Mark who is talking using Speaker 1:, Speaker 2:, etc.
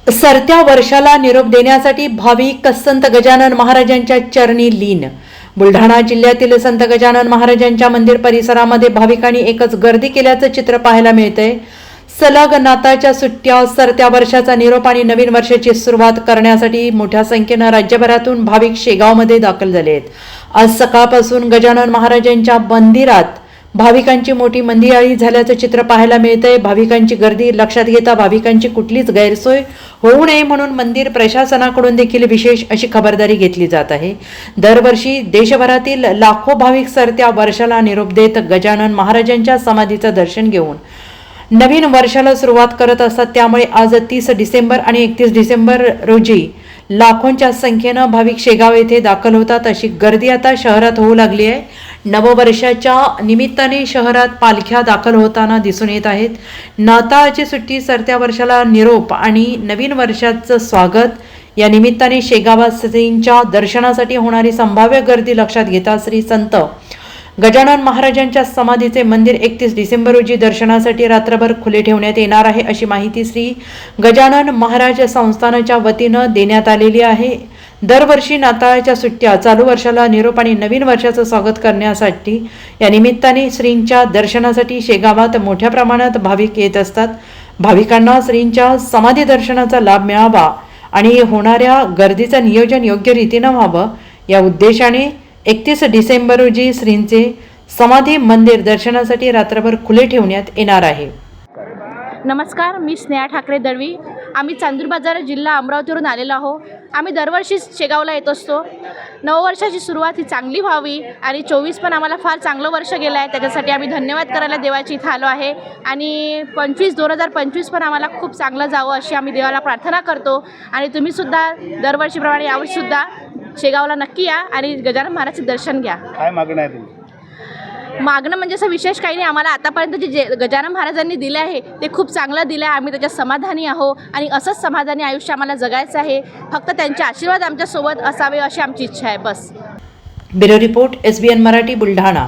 Speaker 1: सरत्या वर्षाला निरोप देण्यासाठी भाविक संत गजानन महाराजांच्या चरणी लीन। बुलढाणा जिल्ह्यातील संत गजानन महाराजांच्या मंदिर परिसरामध्ये भाविकांनी एकच गर्दी केल्याचं चित्र पाहायला मिळतंय। सलग नाताळच्या सुट्ट्या, सरत्या वर्षाचा निरोप आणि नवीन वर्षाची सुरुवात करण्यासाठी मोठ्या संख्येनं राज्यभरातून भाविक शेगावमध्ये दाखल झाले आहेत। आज सकाळपासून गजानन महाराजांच्या मंदिरात भाविकांची मोठी मंदिराळी झाल्याचं चित्र पाहायला मिळतंय। भाविकांची गर्दी लक्षात घेता भाविकांची कुठलीच गैरसोय होऊ नये म्हणून मंदिर प्रशासनाकडून देखील विशेष अशी खबरदारी घेतली जात आहे। दरवर्षी देशभरातील लाखो भाविक सरत्या वर्षाला निरोप देत गजानन महाराजांच्या समाधीचं दर्शन घेऊन नवीन वर्षाला सुरुवात करत असतात। त्यामुळे आज 30 डिसेंबर आणि 31 डिसेंबर रोजी लाखोंच्या संख्येनं भाविक शेगाव येथे दाखल होतात। अशी गर्दी आता शहरात होऊ लागली आहे। नववर्षाच्या निमित्ताने शहरात पालख्या दाखल होताना दिसून येत आहेत। नाताळची सुट्टी, सरत्या वर्षाला निरोप आणि नवीन वर्षाचं स्वागत या निमित्ताने शेगावात श्रींच्या दर्शनासाठी होणारी संभाव्य गर्दी लक्षात घेता श्री संत गजानन महाराजांच्या समाधीचे मंदिर 31 डिसेंबर रोजी दर्शनासाठी रात्रभर खुले ठेवण्यात येणार आहे, अशी माहिती श्री गजानन महाराज संस्थानाच्या वतीनं देण्यात आलेली आहे। दरवर्षी नाताळच्या सुट्ट्या, चालू वर्षाला निरोप आणि नवीन वर्षाचं स्वागत करण्यासाठी या निमित्ताने श्रींच्या दर्शनासाठी शेगावात मोठ्या प्रमाणात भाविक येत असतात। भाविकांना श्रींच्या समाधी दर्शनाचा लाभ मिळावा आणि होणाऱ्या गर्दीचं नियोजन योग्य रीतीनं व्हावं या उद्देशाने 31 डिसेंबर रोजी श्रींचे समाधी मंदिर दर्शनासाठी रात्रभर खुले ठेवण्यात येणार आहे।
Speaker 2: नमस्कार, मी स्नेहा ठाकरे दळवी। आम्ही चांदूर बाजार जिल्हा अमरावतीवरून आलेलो आहोत। आम्ही दरवर्षी शेगावला येत असतो। नववर्षाची सुरुवात ही चांगली व्हावी आणि 24 पण आम्हाला फार चांगलं वर्ष गेलं आहे, त्याच्यासाठी आम्ही धन्यवाद करायला देवाची इथं आलो आहे। आणि 2025 पण आम्हाला खूप चांगलं जावं अशी आम्ही देवाला प्रार्थना करतो। आणि तुम्हीसुद्धा दरवर्षीप्रमाणे यावर्षीसुद्धा शेगावला नक्की या आणि गजानन महाराजचे दर्शन घ्या।
Speaker 3: काय मागणं आहे तुमची?
Speaker 2: मागणं म्हणजे असं विशेष काही नाही। आम्हाला आतापर्यंत जे गजानन महाराजांनी दिले आहे ते खूप चांगलं दिलं आहे। आम्ही त्याच्यात समाधानी आहोत आणि असंच समाधानी आयुष्य आम्हाला जगायचं आहे। फक्त त्यांचे आशीर्वाद आमच्यासोबत असावे अशी आमची इच्छा आहे, बस।
Speaker 1: Bureau report, SBN Marathi, Buldhana.